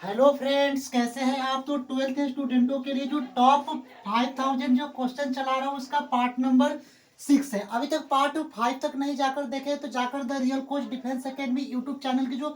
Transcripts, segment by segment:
Hello friends, कैसे हैं आप। तो 12th स्टूडेंटों के लिए जो टॉप 5000 जो क्वेश्चन चला रहा हूँ उसका पार्ट नंबर 6 है। अभी तक पार्ट 5 तक नहीं जाकर देखे तो जाकर the real coach defence academy YouTube channel की जो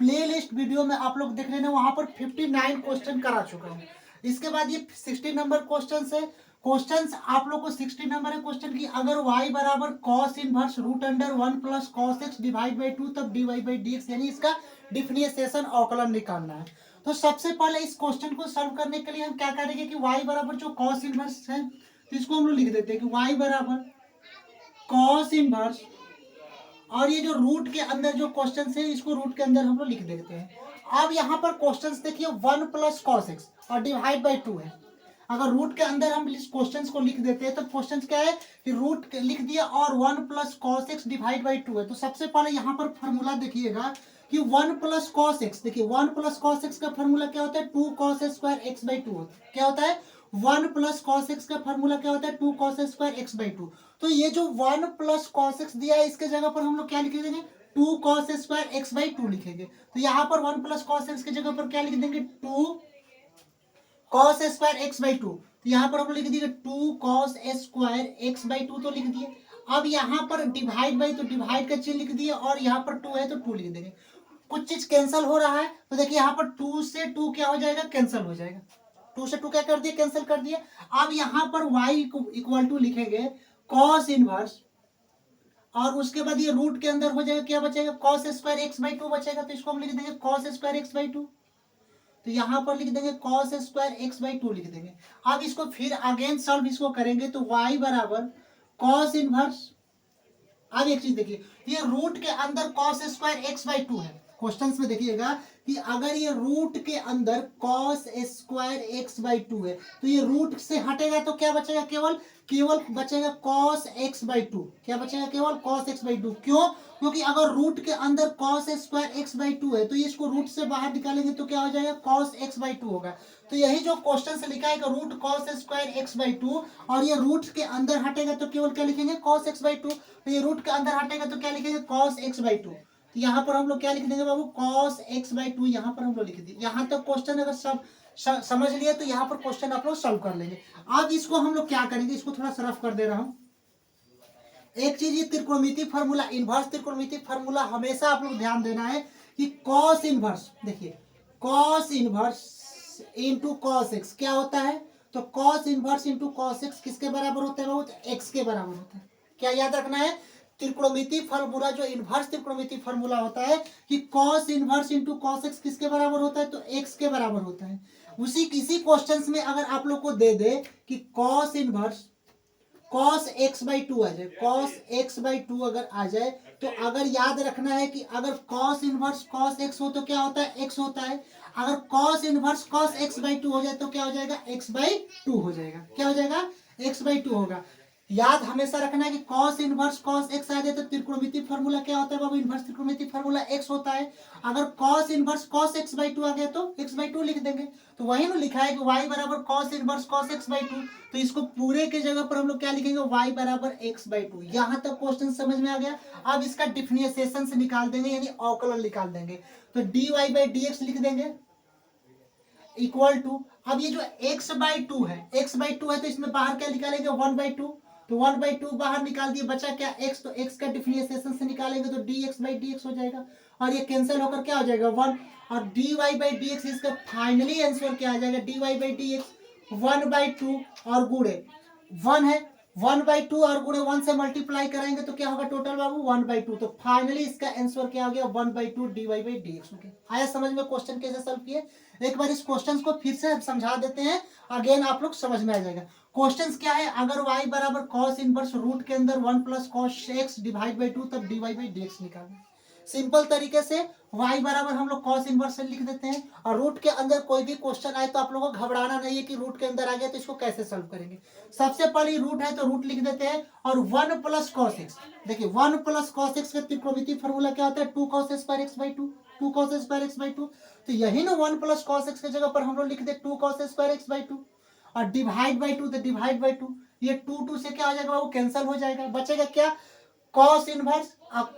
प्ले लिस्ट वीडियो में आप लोग देख रहे हैं वहां पर 59 क्वेश्चन करा चुका हूँ। इसके बाद ये 60 नंबर क्वेश्चन है। क्वेश्चंस आप लोग को 60 नंबर है क्वेश्चन की, अगर y बराबर cos inverse root under 1 plus cos x divide by 2 तब d y by d x यानी इसका डिफरेंशिएशन अवकलन निकालना है। तो सबसे पहले इस क्वेश्चन को सॉल्व करने के लिए हम क्या करेंगे कि y बराबर जो कॉस इनवर्स है तो इसको हम लोग लिख देते हैं कि y बराबर कॉस इनवर्स, और ये जो रूट के अंदर जो क्वेश्चन है इसको रूट के अंदर हम लोग लिख देते हैं। अब यहाँ पर क्वेश्चन देखिए 1 प्लस कॉस एक्स और डिवाइड बाई 2 है। अगर रूट के अंदर हम इस क्वेश्चन को लिख देते हैं तो क्वेश्चन क्या है कि रूट लिख दिया और 1 plus cos x divide by 2 है। तो सबसे पहले यहाँ पर फॉर्मूला देखिएगा कि 1 प्लस कॉस एक्स, देखिए 1 प्लस कॉस एक्स का फॉर्मूला क्या होता है 2 कॉस स्क्वायर एक्स बाई 2 क्या होता है 1 प्लस कॉस एक्स का फॉर्मूला क्या होता है 2 कॉस स्क्वायर एक्स बाई 2। तो ये जो 1 प्लस कॉस एक्स दिया है इसके जगह पर हम लोग क्या लिख देंगे 2 कॉस स्क्वायर एक्स बाई 2 लिखेंगे। तो यहाँ पर 1 प्लस कॉस एक्स की जगह पर क्या लिख देंगे 2 कॉस स्क्वायर एक्स बाई 2। तो यहाँ पर हम लिख दिए 2 कॉस स्क्वायर एक्स बाई 2 तो लिख दिए। अब यहाँ पर डिवाइड बाई तो डिवाइड का चिन्ह लिख दिए और यहाँ पर 2 है तो 2 लिख देंगे। कुछ चीज कैंसिल हो रहा है तो देखिए यहाँ पर 2 से 2 क्या हो जाएगा कैंसिल हो जाएगा। 2 से 2 क्या कर दिए कैंसिल कर दिए। अब यहाँ पर y इक्वल टू लिखेंगे कॉस इनवर्स और उसके बाद ये रूट के अंदर हो जाएगा क्या बचेगा कॉस स्क्वायर एक्स बाई 2 बचेगा। तो इसको हम लिख देंगे कॉस स्क्वायर एक्स बाई 2। तो यहाँ पर लिख देंगे कॉस स्क्वायर एक्स बाई 2 लिख देंगे। अब इसको फिर अगेन सॉल्व इसको करेंगे तो y बराबर कॉस इनवर्स। अब एक चीज देखिए ये रूट के अंदर कॉस स्क्वायर एक्स बाई 2 है। क्वेश्चंस में देखिएगा कि अगर ये रूट के अंदर कॉस स्क्वायर एक्स बाई 2 है तो ये रूट से हटेगा तो क्या बचेगा केवल केवल बचेगा कॉस एक्स बाई 2। क्या बचेगा केवल कॉस एक्स बाई 2। क्यों? क्योंकि अगर रूट के अंदर कॉस स्क्वायर एक्स बाई 2 है तो ये इसको रूट से बाहर निकालेंगे तो क्या हो जाएगा कॉस एक्स बाई 2 होगा। तो यही जो क्वेश्चन से लिखा है कि root cos square x by 2 और ये रूट के अंदर हटेगा तो केवल क्या लिखेंगे कॉस एक्स बाई 2। तो ये रूट के अंदर हटेगा तो क्या लिखेंगे कॉस एक्स बाई 2। तो यहाँ पर हम लोग क्या लिख देंगे बाबू कॉस एक्स बाई 2 यहाँ पर हम लोग लिख दिए। यहाँ तक क्वेश्चन अगर सब समझ लिए तो यहाँ पर क्वेश्चन आप लोग सॉल्व कर लेंगे। अब इसको हम लोग क्या करेंगे इसको थोड़ा सा रफ कर दे रहा हूँ। एक चीज ये त्रिकोणमिति फार्मूला इनवर्स त्रिकोणमिति फार्मूला हमेशा आप लोग ध्यान देना है कि कॉस इनवर्स देखिए cos inverse into cos x क्या होता है। तो cos inverse into cos x किसके बराबर होता है बाबू एक्स के बराबर होता है। क्या याद रखना है त्रिकोणमिति फार्मूला जो इनवर्स त्रिकोणमिति फार्मूला होता है कि cos inverse into cos x किसके बराबर होता है तो एक्स के बराबर होता है। उसी किसी क्वेश्चंस में अगर आप लोग को दे दे कि cos inverse cos x by 2 आ जाए कॉस एक्स बाई 2 अगर आ जाए तो अगर याद रखना है कि अगर कॉस इनवर्स कॉस एक्स हो तो क्या होता है एक्स होता है। अगर cos inverse cos x by 2 हो जाए तो क्या हो जाएगा एक्स बाई 2 हो जाएगा। क्या हो जाएगा एक्स बाई 2 होगा। याद हमेशा रखना है कि cos इनवर्स cos x आ जाए तो त्रिकोणमिति फार्मूला क्या होता है बाबू इनवर्स त्रिकोणमिति फार्मूला x होता है। अगर cos inverse cos x by 2 आ गया तो x बाई 2 लिख देंगे। तो वही ना लिखा है कि y बराबर cos inverse cos x by 2। तो इसको पूरे के जगह पर हम लोग क्या लिखेंगे y बराबर x बाई 2। यहाँ तक क्वेश्चन समझ में आ गया। अब इसका डिफरेंशिएशन से निकाल देंगे यानी अवकलन निकाल देंगे। तो dy बाई dx लिख देंगे इक्वल टू अब ये जो x बाई 2 है x बाई 2 है तो इसमें बाहर क्या निकालेंगे 1 बाई 2। तो 1 बाई 2 बाहर निकाल दिए बचा क्या x। तो x का डिफरेंशिएशन से निकालेंगे तो dx बाई dx हो जाएगा और ये कैंसिल होकर क्या हो जाएगा 1 और dy बाई dx इसका फाइनली आंसर क्या आ जाएगा dy बाई dx 1 बाई 2 और गुणे 1 है 1 बाई 2 और गुणे 1 से मल्टीप्लाई कराएंगे तो क्या होगा टोटल बाबू 1 बाई 2। तो फाइनली इसका आंसर क्या हो गया 1 बाई 2 dy बाई dx हो गया। आया समझ में क्वेश्चन कैसे सॉल्व किए। एक बार इस क्वेश्चन को फिर से समझा देते हैं अगेन आप लोग समझ में आ जाएगा। क्वेश्चन क्या है अगर y बराबर cos इनवर्स रूट के अंदर 1 plus cos x divide by 2 तब dy बाई dx निकालना। सिंपल तरीके से y बराबर हम लोग cos इनवर्स से लिख देते हैं और रूट के अंदर कोई भी क्वेश्चन आए तो आप लोगों को घबराना नहीं है कि रूट के अंदर आ गया तो इसको कैसे सॉल्व करेंगे। सबसे पहले रूट है तो रूट लिख देते हैं और 1 प्लस कॉस एक्स देखिए 1 प्लस कॉस एक्स का त्रिकोणमिति फार्मूला क्या होता है 2 cos square x by 2 2 cos square x by 2। तो यही ना 1 प्लस कॉस एक्स की जगह पर हम लोग लिख दे 2 कॉस स्क्वायर एक्स बाई 2 और डिवाइड बाई 2 तो डिवाइड बाई 2 ये 2 से क्या हो जाएगा वो कैंसिल हो जाएगा बचेगा क्या cos inverse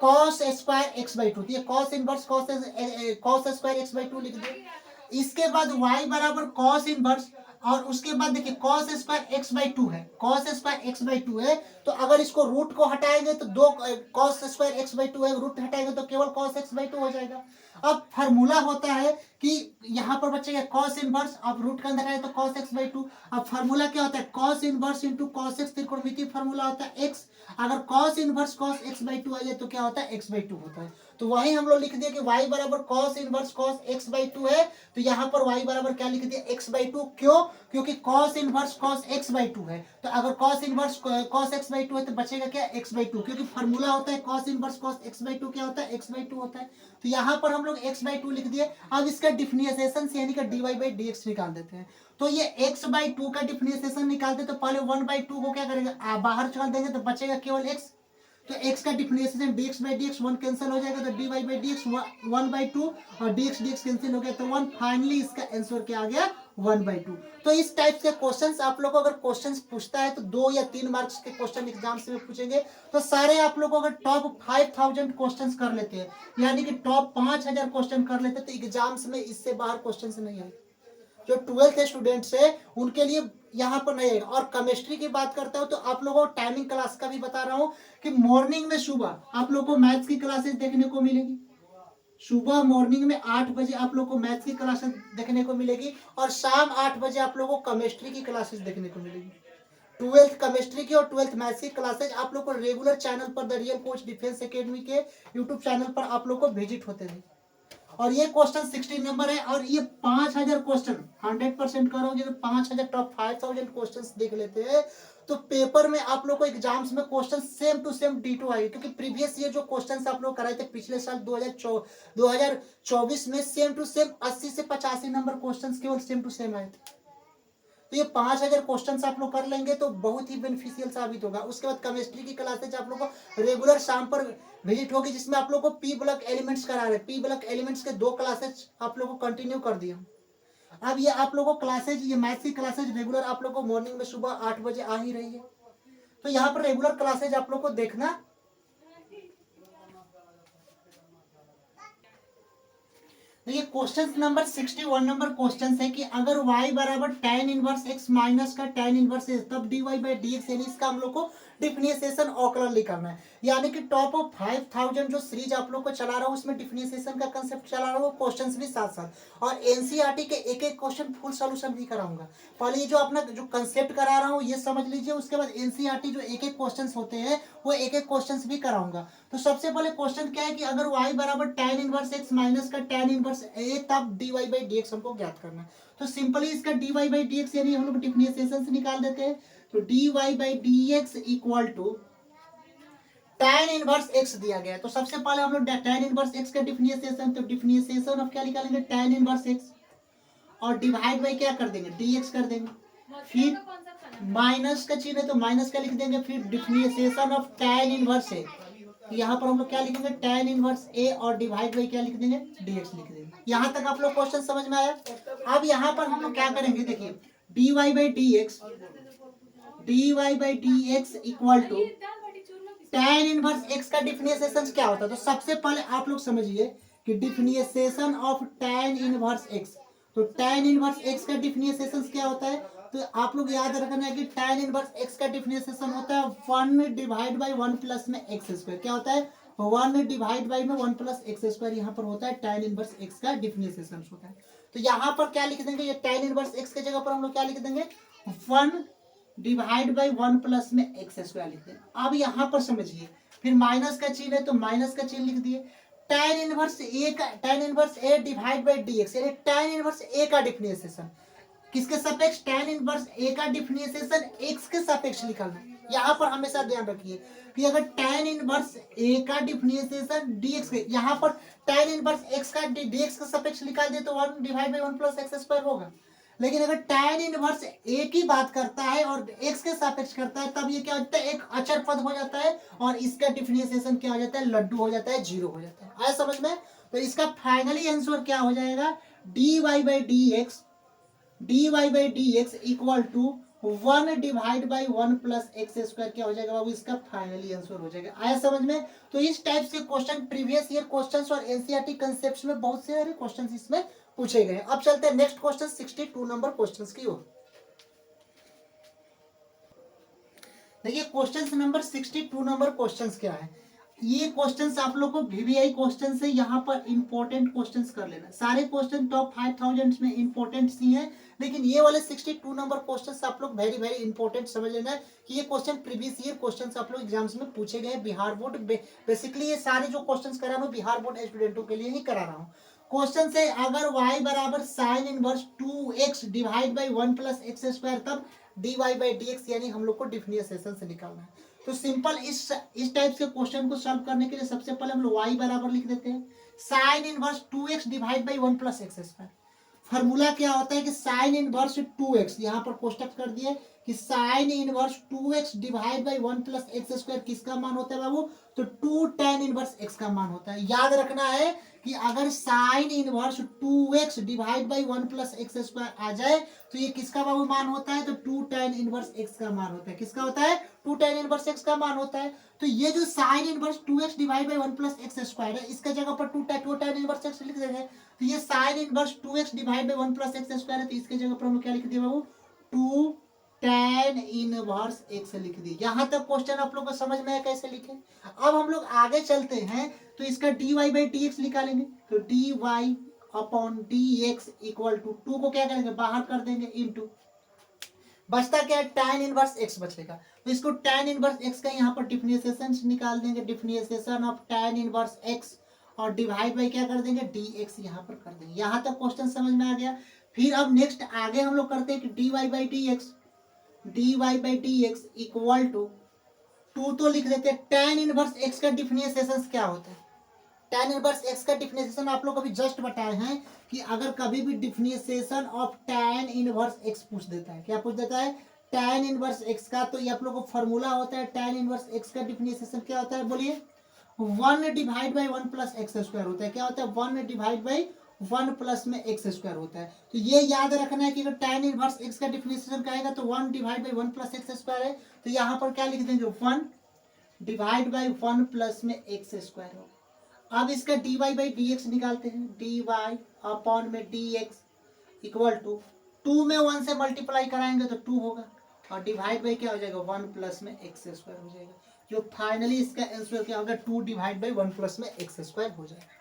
cos square x by 2। ये cos inverse cos square x by 2 लिख दे। इसके बाद y बराबर cos इनवर्स, और उसके बाद देखिए cos square x by to है, cos square x by to है, तो अगर इसको रूट को हटाएंगे तो दो cos square x by to है, रूट हटाएंगे तो केवल cos x बाई टू हो जाएगा। अब फार्मूला होता है कि यहाँ पर बचेगा cos इनवर्स, अब रूट का अंदर है तो cos x बाई टू। अब फार्मूला क्या होता है, cos inverse into cos x, त्रिकोणमितीय फार्मूला होता है x। अगर cos inverse cos x by two आ जाए तो क्या होता है, x बाई टू होता है। तो वही हम लोग लिख दिए कि y बराबर cos inverse cos x by to है, तो यहाँ पर y बराबर क्या लिख दिया, x बाई टू। क्यों, क्योंकि cos inverse cos x by to है, तो अगर cos inverse cos x by to है तो बचेगा क्या, x बाई टू, क्योंकि फार्मूला होता है cos inverse cos x by to क्या होता है, x बाई टू होता है। तो यहाँ पर हम लोग x बाई टू लिख दिए। अब इसका डिफरेंशिएशन यानी कि dy बाई dx निकाल देते हैं। तो ये x बाई टू का डिफरेंशिएशन निकालते तो पहले 1/2 को क्या करेंगे, बाहर चल देंगे तो बचेगा केवल x। तो x का differentiation dx by dx 1 cancel हो जाएगा, तो dy बाई dx 1/2 और dx dx कैंसिल हो गया तो 1। फाइनली इसका आंसर क्या आ गया, 1/2। तो इस टाइप के क्वेश्चंस आप लोग को अगर क्वेश्चंस पूछता है तो 2 या 3 मार्क्स के क्वेश्चन एग्जाम्स में पूछेंगे, तो सारे आप लोग अगर टॉप 5000 क्वेश्चंस कर लेते हैं, यानी कि टॉप 5000 क्वेश्चन कर लेते हैं, तो एग्जाम्स में इससे बाहर क्वेश्चंस नहीं आए। जो 12th स्टूडेंट्स है उनके लिए यहाँ पर नहीं आएगा। और केमिस्ट्री की बात करता हूँ तो आप लोगों को टाइमिंग क्लास का भी बता रहा हूँ कि मॉर्निंग में सुबह आप लोग को मैथ्स की क्लासेस देखने को मिलेगी। सुबह मॉर्निंग में 8 बजे आप लोग को मैथ्स की क्लासेस देखने को मिलेगी, और शाम 8 बजे आप लोगों को केमिस्ट्री की क्लासेस देखने को मिलेगी। 12th केमिस्ट्री की और 12th मैथ्स की क्लासेज आप लोग को रेगुलर चैनल पर the real coach defence academy के यूट्यूब चैनल पर आप लोग को विजिट होते हैं। और ये क्वेश्चन 16 नंबर है, और ये 5000 क्वेश्चन 100% करोगे तो 5000 टॉप 5000 क्वेश्चन देख लेते हैं, तो पेपर में आप लोग को एग्जाम्स में question same to same ditto आएगी। क्योंकि प्रीवियस ईयर जो क्वेश्चन आप लोग कराए थे पिछले साल 2024 में सेम टू सेम 80 से 85 नंबर क्वेश्चन केवल सेम टू सेम आए थे। तो ये 5000 क्वेश्चन आप लोग कर लेंगे तो बहुत ही बेनिफिशियल साबित होगा। उसके बाद केमिस्ट्री की क्लासेज आप लोग को रेगुलर शाम पर विजिट होगी, जिसमें आप लोग को पी ब्लॉक एलिमेंट्स करा रहे हैं। पी ब्लॉक एलिमेंट्स के 2 क्लासेज आप लोग को कंटिन्यू कर दिया। अब ये आप लोगों को क्लासेज, ये मैथ्स की क्लासेज रेगुलर आप लोग को मॉर्निंग में सुबह 8 बजे आ ही रही है, तो यहाँ पर रेगुलर क्लासेज आप लोग को देखना। देखिए क्वेश्चन नंबर 61 नंबर क्वेश्चन है कि अगर y बराबर tan इनवर्स x माइनस का tan इनवर्स x, तब dy बाई dx, यानी इसका हम लोग को डिफरेंशिएशन औकलन निकालना है। यानी कि टॉप ऑफ 5000 जो सीरीज आप लोग को चला रहा हूँ उसमें डिफरेंशिएशन का कंसेप्ट चला रहा हूँ, क्वेश्चंस भी साथ साथ, और एनसीईआरटी के एक एक क्वेश्चन फुल सॉल्यूशन भी कराऊंगा। पहले ये जो अपना जो कंसेप्ट करा रहा हूँ ये समझ लीजिए, उसके बाद एनसीईआरटी जो एक एक क्वेश्चन होते हैं वो एक एक क्वेश्चन भी कराऊंगा। तो सबसे पहले क्वेश्चन क्या है कि अगर y बराबर tan इनवर्स x माइनस का tan इनवर्स a, तब dy बाई dx हमको ज्ञात करना है। तो सिंपली इसका dy बाई dx यानी हम लोग डिफरेंशिएशन से निकाल देते हैं। तो dy by dx equal to tan inverse x दिया गया है, तो सबसे पहले हम लोग tan इनवर्स x का डिफरेंशिएशन, तो डिफरेंशिएशन ऑफ क्या निकालेंगे, tan इनवर्स x, और डिवाइड बाई क्या कर देंगे, dx कर देंगे। फिर माइनस का चिन्ह है तो माइनस का लिख देंगे, फिर differentiation of tan inverse a, यहाँ पर हम लोग क्या लिखेंगे, tan इनवर्स a, और डिवाइड बाई क्या लिख देंगे, dx लिख देंगे। यहाँ तक आप लोग क्वेश्चन समझ में आया। अब यहाँ पर हम लोग क्या करेंगे, देखिए dy by dx equal to tan inverse x का डिफरेंशिएशन क्या होता है। तो सबसे पहले आप लोग समझिए कि differentiation of tan inverse x, तो tan इनवर्स x का डिफरेंशिएशन क्या होता है, तो आप लोग याद रखना है कि tan इनवर्स x का डिफरेंशिएशन होता है 1 डिवाइड बाई 1 प्लस में x स्क्वायर। क्या होता है, 1 डिवाइड बाई में 1 प्लस एक्स स्क्वायर, यहाँ पर होता है tan इनवर्स x का डिफरेंशिएशन होता है। तो यहाँ पर क्या लिख देंगे, ये tan इनवर्स x की जगह पर हम लोग क्या लिख देंगे, 1 डिवाइड बाई 1 प्लस में एक्स स्क्वायर लिख दें। अब यहाँ पर समझिए, फिर माइनस का चिन्ह है तो माइनस का चिन्ह लिख दिए। tan inverse a divide by dx, यानी tan इनवर्स a का डिफरेंशिएशन किसके सापेक्ष, tan इनवर्स a का डिफरेंशिएशन x के सापेक्ष निकालना है। यहाँ पर हमेशा ध्यान रखिए कि अगर tan इनवर्स a का डिफरेंशिएशन dx के, यहाँ पर tan इनवर्स x का dx के सापेक्ष निकाल दे तो 1 divide by 1 plus x square होगा। लेकिन अगर tan इनवर्स a की बात करता है और x के सापेक्ष करता है, तब ये क्या होता है, एक अचर पद हो जाता है, और इसका डिफरेंशिएशन क्या हो जाता है, लड्डू हो जाता है, 0 हो जाता है। आया समझ में। तो इसका फाइनली आंसर क्या हो जाएगा, dy by dx equal to 1 divide by 1 plus x square क्या हो जाएगा बाबू, इसका फाइनली आंसर हो जाएगा। आया समझ में। तो इस टाइप से क्वेश्चन प्रीवियस ईयर क्वेश्चंस और एनसीईआरटी कंसेप्ट्स में बहुत सारे क्वेश्चंस इसमें पूछे गए। अब चलते हैं नेक्स्ट क्वेश्चन 62 नंबर क्वेश्चन की ओर। देखिए क्वेश्चन नंबर 62 नंबर क्वेश्चन क्या है। ये क्वेश्चंस आप लोग को वीवीआई क्वेश्चन से यहाँ पर इंपॉर्टेंट क्वेश्चंस कर लेना। सारे क्वेश्चन टॉप 5000 में इंपॉर्टेंट ही है, लेकिन ये वाले 62 नंबर क्वेश्चंस आप लोग वेरी वेरी इंपॉर्टेंट समझ लेना है कि ये क्वेश्चन प्रीवियस ईयर क्वेश्चंस आप लोग एग्जाम्स में पूछे गए बिहार बोर्ड। बेसिकली ये सारे जो क्वेश्चंस करा रहा हूँ बिहार बोर्ड स्टूडेंटों के लिए ही करा रहा हूँ। क्वेश्चन से अगर y बराबर sign inverse 2x divide by 1 plus x square, तब dy बाई dx यानी हम लोग को डिफरेंशिएशन से निकालना है। तो सिंपल इस टाइप के क्वेश्चन को सॉल्व करने के लिए सबसे पहले हम लोग y बराबर लिख देते हैं sign inverse 2x divide by 1 plus x square. Formula क्या होता है कि साइन इनवर्स 2x, यहाँ पर कोष्टक कर दिए कि sign inverse 2x divide by 1 plus x square किसका मान होता है बाबू, तो 2 tan इनवर्स x का मान होता है। याद रखना है कि अगर sine inverse 2x divide by 1 plus x square आ जाए तो ये किसका बाबू मान होता है, तो 2 tan इनवर्स x का मान होता है। किसका होता है, 2 tan इनवर्स x का मान होता है। तो ये जो sign inverse 2x divide by 1 plus x square है, इसका जगह पर 2 tan इनवर्स x लिख देंगे। तो ये sign inverse 2x divide by 1 plus x square है, तो इसके जगह पर हम क्या लिख दिए बाबू, 2 tan इनवर्स x लिख दी। यहां तक क्वेश्चन आप लोग को समझ में आया कैसे लिखे। अब हम लोग आगे चलते हैं तो इसका dy बाई dx निकालेंगे। तो dy upon dx equal to 2 को क्या करेंगे, बाहर कर देंगे, इनटू बचता क्या है, tan इनवर्स x बचेगा। तो इसको tan इनवर्स x का यहाँ पर डिफरेंशिएशन निकाल देंगे, differentiation of tan inverse x, और डिवाइड बाई क्या कर देंगे, dx यहाँ पर कर देंगे। यहाँ तक क्वेश्चन समझ में आ गया। फिर अब नेक्स्ट आगे हम लोग करते हैं कि dy by dx equal to 2 तो लिख देते हैं tan इनवर्स x का डिफरेंशिएशन क्या होता है। tan इनवर्स x का डिफरेंशिएशन आप लोग अभी जस्ट बताए हैं कि अगर कभी भी differentiation of tan inverse x पूछ देता है, क्या पूछ देता है, tan इनवर्स x का, तो ये आप लोग को फॉर्मूला होता है tan इनवर्स x का डिफरेंशिएशन क्या होता है, बोलिए, 1 divide by 1 plus x square होता है। क्या होता है, 1 डिवाइड बाई 1 प्लस में एक्स स्क्वायर होता है। तो ये याद रखना है कि अगर tan इनवर्स x का डिफरेंशिएशन क्या आएगा तो 1 divide by 1 plus x square है। तो यहाँ पर क्या लिख देंगे, 1 डिवाइड बाई 1 प्लस में एक्स स्क्वायर होगा। अब इसका dy बाई dx निकालते हैं, dy अपॉन में dx इक्वल टू 2 में 1 से मल्टीप्लाई कराएंगे तो 2 होगा, और डिवाइड बाई क्या हो जाएगा, 1 प्लस में एक्स स्क्वायर हो जाएगा। जो फाइनली इसका आंसर क्या होगा, 2 डिवाइड बाई 1 प्लस में एक्स स्क्वायर हो जाएगा।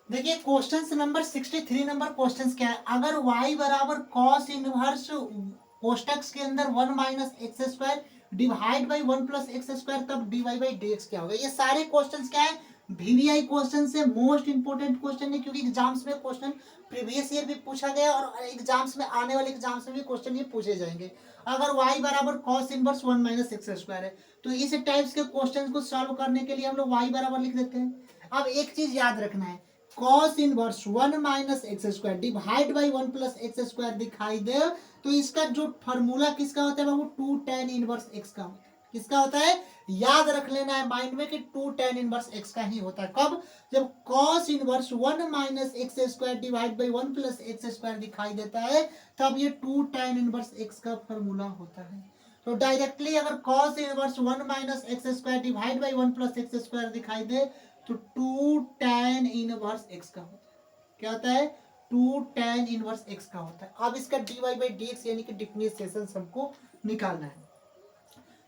देखिए क्वेश्चन नंबर 63 नंबर क्वेश्चन क्या है। अगर y बराबर कॉस इनवर्स कोष्टक के अंदर 1 minus x square divide by 1 plus x square, तब dy बाई dx क्या होगा। ये सारे क्वेश्चंस क्या है, वीवीआई क्वेश्चन से मोस्ट इंपोर्टेंट क्वेश्चन है, क्योंकि एग्जाम्स में क्वेश्चन प्रीवियस ईयर भी पूछा गया और एग्जाम्स में आने वाले एग्जाम्स में भी क्वेश्चन ये पूछे जाएंगे। अगर y बराबर cos inverse 1 minus x square है, तो इस टाइप्स के क्वेश्चन को सॉल्व करने के लिए हम लोग y बराबर लिख देते हैं। अब एक चीज याद रखना है, cos inverse 1 minus x square divide by 1 plus x square दिखाई दे तो इसका जो फॉर्मूला किसका होता है बाबू, 2 tan इनवर्स x का होता है। किसका होता है, याद रख लेना है माइंड में कि 2 tan इनवर्स x का ही होता है। कब, जब cos inverse 1 minus x square divide by 1 plus x square दिखाई देता है, तब ये 2 tan इनवर्स x का फॉर्मूला होता है। तो डायरेक्टली अगर cos inverse 1 minus x square divide by 1 plus x square दिखाई दे तो 2 tan इनवर्स x का होता है। क्या होता है, 2 tan इनवर्स x का होता है। अब इसका dy बाई dx यानी कि डिफरेंशिएशन हमको निकालना है।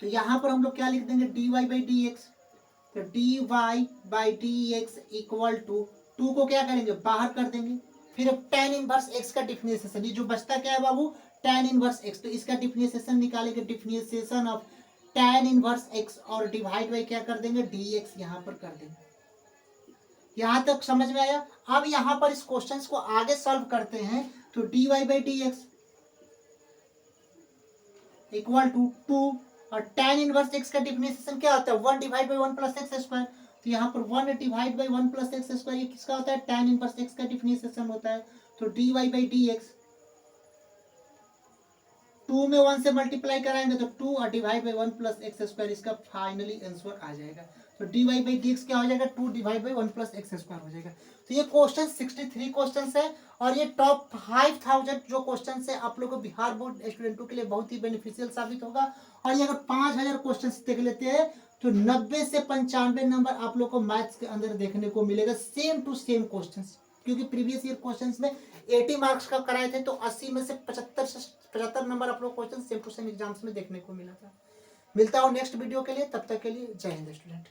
तो यहाँ पर हम लोग क्या लिख देंगे, dy बाई dx। तो dy by dx equal to 2 को क्या करेंगे, बाहर कर देंगे। फिर अब tan इनवर्स x का डिफरेंशिएशन, ये जो बचता क्या है बाबू, tan इनवर्स x, तो इसका डिफरेंशिएशन निकालेंगे, differentiation of tan inverse x, और डिवाइड बाई क्या कर देंगे, dx यहाँ पर कर देंगे। यहां तक समझ में आया। अब यहां पर इस क्वेश्चंस को आगे सॉल्व करते हैं। तो dy by dx equal to 2, और tan इनवर्स x का डिफरेंशिएशन क्या होता है, 1 divide by 1 plus x square. तो यहाँ पर 1 divide by 1 plus x square, ये किसका होता है, tan इनवर्स x का डिफरेंशिएशन होता है। तो dy बाई dx 2 में 1 से मल्टीप्लाई कराएंगे तो 2, और divide by 1 plus x square, इसका फाइनली आंसर आ जाएगा। तो dy बाई dx क्या हो जाएगा, 2 divide by 1 plus x square हो जाएगा। तो ये क्वेश्चन 63 क्वेश्चन है, और ये टॉप 5000 जो क्वेश्चन है आप लोग को बिहार बोर्ड स्टूडेंटों के लिए बहुत ही बेनिफिशियल साबित होगा। और ये अगर 5000 क्वेश्चन देख लेते हैं तो 90 से 95 नंबर आप लोग को मैथ्स के अंदर देखने को मिलेगा, सेम टू सेम क्वेश्चंस। क्योंकि प्रीवियस ईयर क्वेश्चंस में 80 मार्क्स का कराए थे, तो 80 में से 75 नंबर आप लोग question same to same exams में देखने को मिला था। मिलता हूँ नेक्स्ट वीडियो के लिए, तब तक के लिए जय हिंद स्टूडेंट।